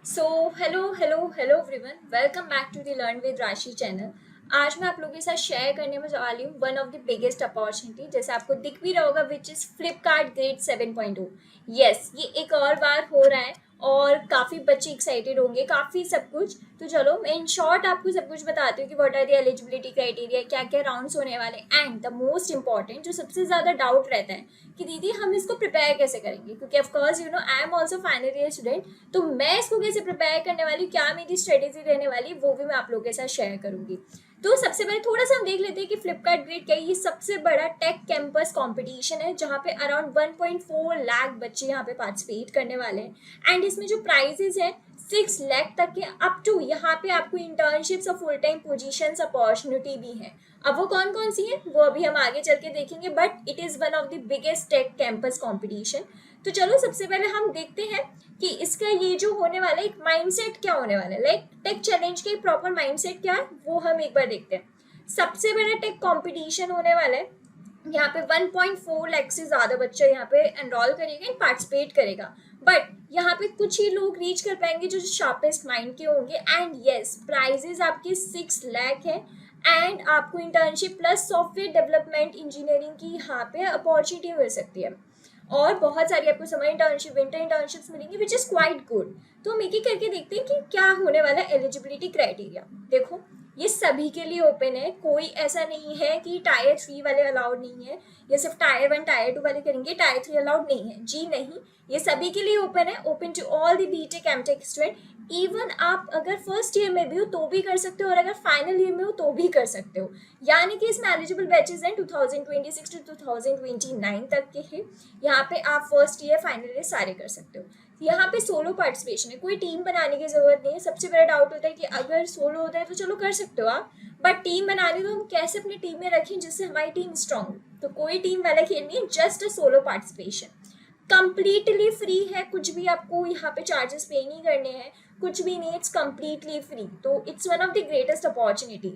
So hello everyone, welcome back to the learn with Rashi channel. आज मैं आप लोगों के साथ शेयर करने में वाली हूँ one of the biggest opportunity, जैसे आपको दिख भी रहा होगा, which is Flipkart grade 7.0। Yes, ये एक और बार हो रहा है और काफ़ी बच्चे एक्साइटेड होंगे, काफ़ी सब कुछ। तो चलो मैं इन शॉर्ट आपको सब कुछ बताती हूँ कि what are the eligibility criteria, क्या क्या राउंड्स होने वाले, एंड द मोस्ट इंपॉर्टेंट जो सबसे ज़्यादा डाउट रहता है कि दीदी हम इसको प्रिपेयर कैसे करेंगे, क्योंकि of course I am also final year student. तो मैं इसको कैसे प्रिपेयर करने वाली, क्या मेरी स्ट्रेटेजी रहने वाली, वो भी मैं आप लोगों के साथ शेयर करूंगी। तो सबसे पहले थोड़ा सा हम देख लेते हैं कि फ्लिपकार्ट ग्रेड क्या है। ये सबसे बड़ा टेक कैंपस कंपटीशन है जहाँ पे अराउंड 1.4 लाख बच्चे यहाँ पे पार्टिसिपेट करने वाले हैं। एंड इसमें जो प्राइजेस है 6 लाख तक के, अप टू यहाँ पे आपको इंटर्नशिप्स और फुल टाइम पोजीशंस अपॉर्चुनिटी भी है। अब वो कौन कौन सी है वो अभी हम आगे चल के देखेंगे, but it is one of the biggest tech campus competition. तो चलो सबसे पहले हम देखते हैं कि इसका ये जो होने वाला है एक माइंडसेट क्या होने वाला है, लाइक टेक चैलेंज के प्रॉपर माइंडसेट क्या है वो हम एक बार देखते हैं। सबसे बड़ा टेक कंपटीशन होने वाला है, यहाँ पे 1.4 लाख से ज़्यादा बच्चा यहाँ पे एनरोल करेगा एंड पार्टिसिपेट करेगा। बट यहाँ पे कुछ ही लोग रीच कर पाएंगे जो शार्पेस्ट माइंड के होंगे। एंड यस, प्राइजेस आपके 6 लाख है एंड आपको internship plus software development engineering की यहाँ पे अपॉर्चुनिटी मिल सकती है। और बहुत सारी आपको समर इंटर्नशिप, विंटर इंटर्नशिप्स मिलेंगी, विच इज़ क्वाइट गुड। तो हम एक एक करके देखते हैं कि क्या होने वाला है एलिजिबिलिटी क्राइटेरिया। देखो, ये सभी के लिए ओपन है, कोई ऐसा नहीं है कि टायर 3 वाले अलाउड नहीं है या सिर्फ टायर 1 टायर 2 वाले करेंगे, टायर 3 अलाउड नहीं है, जी नहीं। ये सभी के लिए ओपन है, open to all the BTech MTech student. Even आप अगर फर्स्ट ईयर में भी हो तो भी कर सकते हो और अगर फाइनल ईयर में हो तो भी कर सकते हो। यानी कि इसमें एलिजिबल बैचेस हैं 2026 टू 2029 तक के हैं। यहाँ पे आप फर्स्ट ईयर फाइनल ईयर सारे कर सकते हो। यहाँ पे सोलो पार्टिसिपेशन है, कोई टीम बनाने की जरूरत नहीं है। सबसे बड़ा डाउट होता है कि अगर सोलो होता है तो चलो कर सकते हो आप, बट टीम बनानी तो हम कैसे अपनी टीम में रखें जिससे हमारी टीम स्ट्रांग हो। तो कोई टीम वाला खेल नहीं है, just a solo participation. Completely free है, कुछ भी आपको यहाँ पे चार्जेस पे नहीं करने हैं, कुछ भी नहीं, इट्स कंप्लीटली फ्री। तो it's one of the greatest opportunity.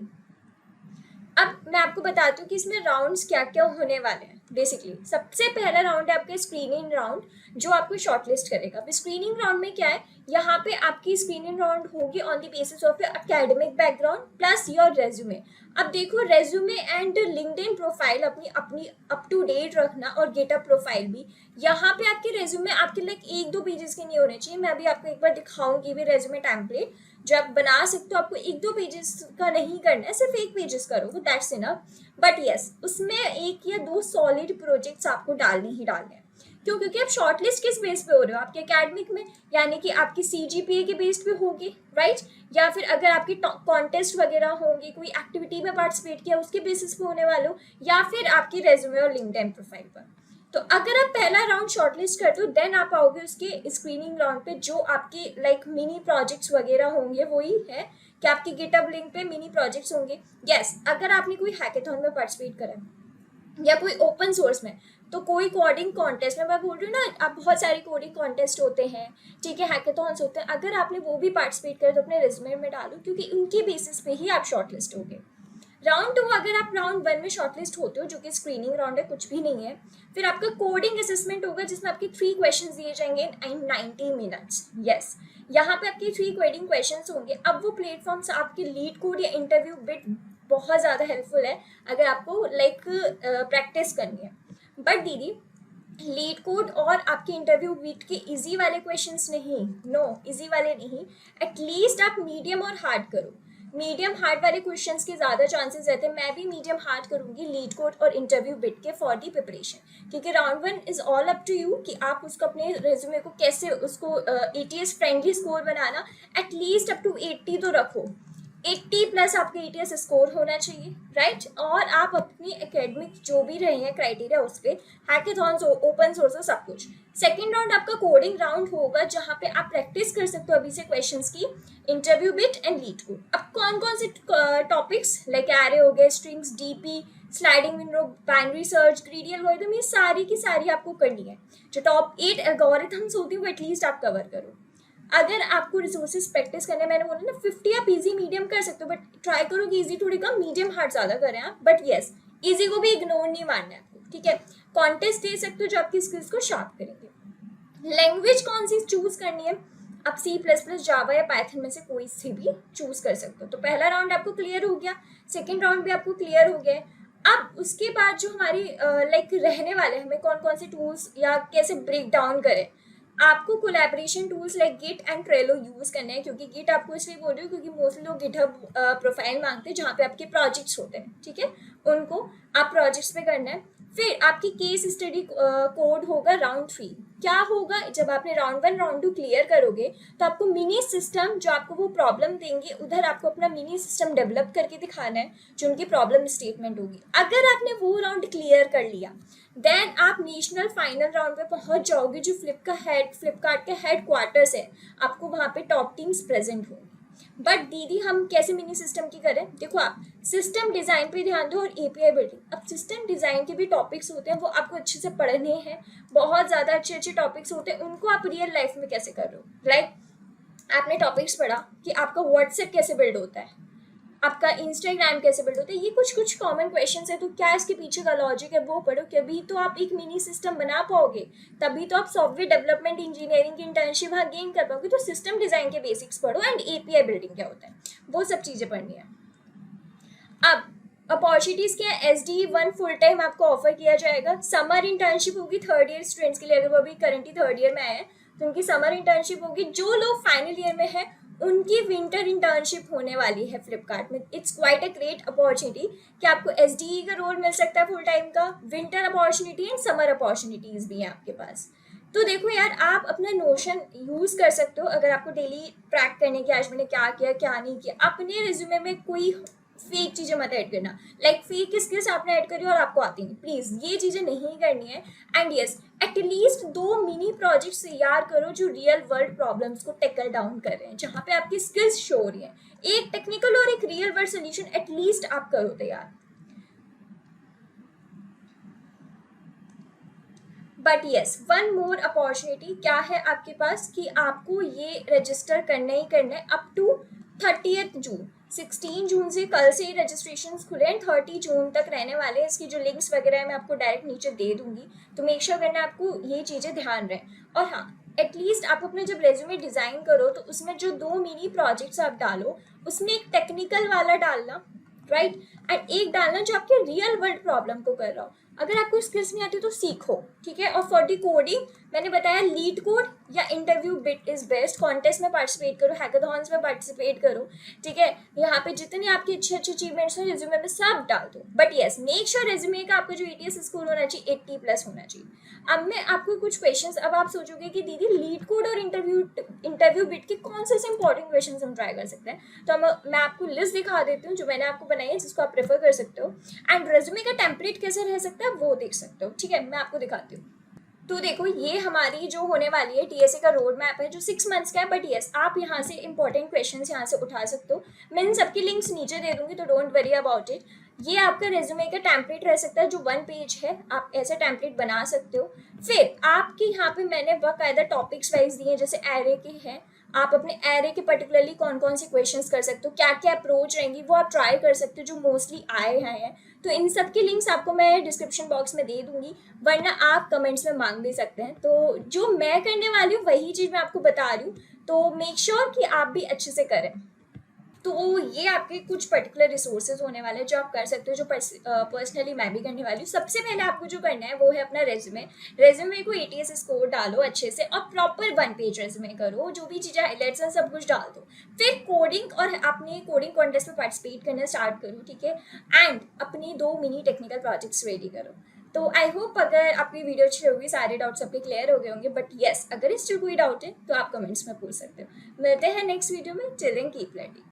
अब मैं आपको बताती हूँ कि इसमें राउंड्स क्या क्या होने वाले हैं। बेसिकली सबसे पहला राउंड है आपके स्क्रीनिंग राउंड, जो आपको शॉर्टलिस्ट करेगा। अब स्क्रीनिंग राउंड में क्या है, यहाँ पे आपकी स्क्रीनिंग राउंड होगी on the basis of your academic background plus your resume. अब देखो, रेज्यूमे एंड लिंक्डइन प्रोफाइल अपनी अपनी अप टू डेट रखना, और गेटअप प्रोफाइल भी। यहाँ पे आपके रेज्यूमे आपके लाइक 1-2 पेजेस के नहीं होने चाहिए। मैं अभी आपको एक बार दिखाऊंगी भी रेज्यूमे टेम्पलेट जो आप बना सकते हो। आपको 1-2 पेजेस का नहीं करना है, सिर्फ 1 पेजेस करो, दैट्स इनफ। बट यस, उसमें 1 या 2 सॉलिड प्रोजेक्ट्स आपको डालने ही डालने हैं। क्यों? क्योंकि आप शॉर्टलिस्ट किस बेस पे हो रहे हो, आपके एकेडमिक में, यानी कि आपकी सीजीपीए के बेस पे होगी, राइट? या फिर अगर आपके कॉन्टेस्ट वगैरह होंगे, कोई एक्टिविटी में पार्टिसिपेट किया उसके बेसिस पे होने वाले हो, या फिर आपकी रेज्यूमे और लिंक्डइन प्रोफाइल पर। तो अगर आप पहला राउंड शॉर्टलिस्ट करते हो, देन आप आओगे उसके स्क्रीनिंग राउंड पे, जो आपके लाइक मिनी प्रोजेक्ट्स वगैरह होंगे। वही है कि आपकी गिटहब लिंक पे मिनी प्रोजेक्ट्स होंगे। यस, अगर आपने कोई हैकेथॉन में पार्टिसिपेट करा या कोई ओपन सोर्स में, तो कोई कोडिंग कॉन्टेस्ट में, मैं बोल रही हूँ ना, आप बहुत सारे कोडिंग कॉन्टेस्ट होते हैं, ठीक है, हैकेथॉन्स होते हैं, अगर आपने वो भी पार्टिसिपेट करे तो अपने रिज्यूमे में डालो, क्योंकि उनके बेसिस पे ही आप शॉर्टलिस्ट होगे। राउंड 2, अगर आप राउंड 1 में शॉर्टलिस्ट होते हो, जो कि स्क्रीनिंग राउंड है, कुछ भी नहीं है, फिर आपका कोडिंग असेसमेंट होगा जिसमें आपके 3 क्वेश्चन दिए जाएंगे इन 90 मिनट्स। यस, यहाँ पे आपके 3 कोडिंग क्वेश्चन होंगे। अब वो प्लेटफॉर्म्स आपके लीड कोड या इंटरव्यू बिट बहुत ज़्यादा हेल्पफुल है अगर आपको लाइक प्रैक्टिस करनी है। बट दीदी, लीड कोड और आपके इंटरव्यू बीट के इजी वाले क्वेश्चंस नहीं, नो, इजी वाले नहीं, एटलीस्ट आप मीडियम और हार्ड करो। मीडियम हार्ड वाले क्वेश्चंस के ज़्यादा चांसेस रहते हैं। मैं भी मीडियम हार्ड करूंगी लीड कोड और इंटरव्यू बिट के फॉर दी प्रिपरेशन, क्योंकि round 1 is all up to you कि आप उसको अपने रेज्यूमे को कैसे उसको एटीएस फ्रेंडली स्कोर बनाना। एटलीस्ट अप टू 80 तो रखो, 80 प्लस आपके एटीएस स्कोर होना चाहिए, राइट? और आप अपनी एकेडमिक जो भी रहे हैं क्राइटेरिया उस पर, हैकेथॉन्स हो, ओपन सोर्स हो, सब कुछ। सेकेंड राउंड आपका कोडिंग राउंड होगा जहाँ पे आप प्रैक्टिस कर सकते हो अभी से क्वेश्चंस की, interview bit and leet code. अब कौन कौन से टॉपिक्स लाइक एरे हो गए, strings, DP, sliding window, binary search, greedy algorithm, ये सारी की सारी आपको करनी है। जो टॉप 8 एल्गोरिथम्स होती है वो एटलीस्ट आप कवर करो। अगर आपको रिसोर्सेज प्रैक्टिस करने, मैंने बोला ना 50 आप इजी मीडियम कर सकते हो, बट ट्राई करो कि इजी थोड़ी कम, मीडियम हार्ड ज़्यादा करें आप। बट येस, इजी को भी इग्नोर नहीं मानना है आपको, ठीक है? कॉन्टेस्ट दे सकते हो जो आपकी स्किल्स को शार्प करेंगे। लैंग्वेज कौन सी चूज करनी है, आप C++, जावा या पाइथन में से कोई सी भी चूज कर सकते हो। तो पहला राउंड आपको क्लियर हो गया, सेकेंड राउंड भी आपको क्लियर हो गया। अब उसके बाद जो हमारी लाइक रहने वाले, हमें कौन कौन से टूल्स या कैसे ब्रेक डाउन करें, आपको collaboration tools like Git and Trello use करने हैं। क्योंकि गिट आपको इसलिए बोल रही हूँ क्योंकि मोस्टली लोग गिटहब प्रोफाइल मांगते हैं जहाँ पे आपके प्रोजेक्ट्स होते हैं, ठीक है, उनको आप प्रोजेक्ट्स पे करना है। फिर आपकी केस स्टडी कोड होगा राउंड 3। क्या होगा, जब आपने राउंड 1 राउंड 2 क्लियर करोगे तो आपको मिनी सिस्टम जो आपको वो प्रॉब्लम देंगे, उधर आपको अपना मिनी सिस्टम डेवलप करके दिखाना है जो उनकी प्रॉब्लम स्टेटमेंट होगी। अगर आपने वो राउंड क्लियर कर लिया देन आप नेशनल फाइनल राउंड पे पहुंच जाओगे, जो फ्लिपकार्ट के हेड क्वार्टर्स है, आपको वहां पे टॉप टीम्स प्रेजेंट होंगी। बट दीदी हम कैसे मिनी सिस्टम की करें, देखो आप सिस्टम डिजाइन पे ध्यान दो और एपीआई बिल्डिंग। अब सिस्टम डिजाइन के भी टॉपिक्स होते हैं, वो आपको अच्छे से पढ़ने हैं, बहुत ज्यादा अच्छे अच्छे टॉपिक्स होते हैं, उनको आप रियल लाइफ में कैसे कर रहे हो। लाइक आपने टॉपिक्स पढ़ा कि आपका व्हाट्सएप कैसे बिल्ड होता है, आपका इंस्टाग्राम कैसे बिल्ड होता है, ये कुछ कुछ कॉमन क्वेश्चंस है, तो क्या इसके पीछे का लॉजिक है वो पढ़ो, तभी तो आप एक मिनी सिस्टम बना पाओगे, तभी तो आप सॉफ्टवेयर डेवलपमेंट इंजीनियरिंग की इंटर्नशिप वहाँ गेन कर पाओगे। तो सिस्टम डिजाइन के बेसिक्स पढ़ो एंड एपीआई बिल्डिंग क्या होता है, वो सब चीजें पढ़नी है। अब अपॉर्चुनिटीज क्या है, SD1 फुल टाइम आपको ऑफर किया जाएगा। समर इंटर्नशिप होगी थर्ड ईयर स्टूडेंट्स के लिए, अगर वो अभी करंटली थर्ड ईयर में आए हैं तो उनकी समर इंटर्नशिप होगी। जो लोग फाइनल ईयर में है उनकी विंटर इंटर्नशिप होने वाली है फ्लिपकार्ट में। It's quite a great opportunity कि आपको SDE का रोल मिल सकता है फुल टाइम का, winter opportunity and summer opportunities भी हैं आपके पास। तो देखो यार, आप अपना नोशन यूज कर सकते हो अगर आपको डेली ट्रैक करने की आज मैंने क्या किया क्या नहीं किया। अपने रिज्यूमे में कोई फेक चीजें मत ऐड करना, लाइक फेक स्किल्स आपने ऐड करी और आपको आती नहीं, प्लीज ये चीजें नहीं करनी है। And yes, at least 2 mini projects तैयार करो जो रियल वर्ल्ड प्रॉब्लम्स को टैकल डाउन कर रहे हैं, जहां पे आपकी स्किल्स शो हो रही है। एक टेक्निकल और एक रियल वर्ल्ड सोल्यूशन एटलीस्ट आप करो तैयार। But yes, one more opportunity क्या है आपके पास कि आपको ये रजिस्टर करना ही करना है अप टू 30 जून। 16 जून से, कल से ही रजिस्ट्रेशन खुले हैं, 30 जून तक रहने वाले हैं। इसकी जो लिंक्स वगैरह है मैं आपको डायरेक्ट नीचे दे दूंगी, तो मेक श्योर करना आपको ये चीज़ें ध्यान रहे। और हाँ, एटलीस्ट आप अपने जब रेज्यूमे डिज़ाइन करो तो उसमें जो 2 मिनी प्रोजेक्ट्स आप डालो, उसमें एक टेक्निकल वाला डालना, राइट, एंड एक डालना जो आपके रियल वर्ल्ड प्रॉब्लम को कर रहा हो। अगर आपको स्किल्स नहीं आती तो सीखो, ठीक है। और फॉर दी कोडिंग मैंने बताया लीड कोड या interview bit is best. Contest में पार्टिसिपेट करो, हैकाथॉन्स में पार्टिसिपेट करो, ठीक है। यहाँ पे जितने आपके अच्छे अच्छे अचीवमेंट्स हैं रिज्यूमे में सब डाल दो। But yes, make sure resume का आपका जो ETS स्कोर होना चाहिए 80+ होना चाहिए। अब मैं आपको कुछ क्वेश्चंस, अब आप सोचोगे कि दीदी लीड कोड और इंटरव्यू बिट के कौन से इंपॉर्टेंट क्वेश्चंस हम ट्राई कर सकते हैं, तो मैं आपको लिस्ट दिखा देती हूँ जो मैंने आपको बनाई है, जिसको आप प्रेफर कर सकते हो। एंड रेज्यूमे का टेम्पलेट कैसे रह सकता है वो देख सकते हो, ठीक है, मैं आपको दिखाती हूँ। तो देखो, ये हमारी जो होने वाली है TSA का रोड मैप है जो 6 मंथ्स का है। बट यस, आप यहाँ से इंपॉर्टेंट क्वेश्चंस यहाँ से उठा सकते हो। मैं इन सबकी लिंक्स नीचे दे दूंगी, तो डोंट वरी अबाउट इट। ये आपका रेज्यूमे का टेम्पलेट रह सकता है जो 1 पेज है, आप ऐसा टेम्पलेट बना सकते हो। फिर आपके यहाँ पे मैंने बाकायदा टॉपिक्स वाइज दिए, जैसे एरे के हैं, आप अपने एरे के पर्टिकुलरली कौन कौन से क्वेश्चंस कर सकते हो, क्या क्या अप्रोच रहेंगी वो आप ट्राई कर सकते हो जो मोस्टली आए हैं। तो इन सब के लिंक्स आपको मैं डिस्क्रिप्शन बॉक्स में दे दूंगी, वरना आप कमेंट्स में मांग भी सकते हैं। तो जो मैं करने वाली हूँ वही चीज़ मैं आपको बता रही हूँ, तो मेक श्योर कि आप भी अच्छे से करें। तो ये आपके कुछ पर्टिकुलर रिसोर्सेज होने वाले हैं जो आप कर सकते हो, जो पर्सनली मैं भी करने वाली हूँ। सबसे पहले आपको जो करना है वो है अपना रेज्यूमे को ETS स्कोर डालो अच्छे से, और प्रॉपर 1 पेज रेज्यूमे करो, जो भी चीज़ें हाईलाइट्स हैं सब कुछ डाल दो। फिर कोडिंग, और अपने कोडिंग कॉन्टेस्ट में पार्टिसिपेट करना स्टार्ट करो, ठीक है। एंड अपनी 2 मिनी टेक्निकल प्रोजेक्ट्स रेडी करो। तो आई होप अगर आपकी वीडियो अच्छी होगी, सारे डाउट्स आपके क्लियर हो गए होंगे। बट येस, अगर इससे कोई डाउट है तो आप कमेंट्स में पूछ सकते हो। मिलते हैं नेक्स्ट वीडियो में। Till then keep learning.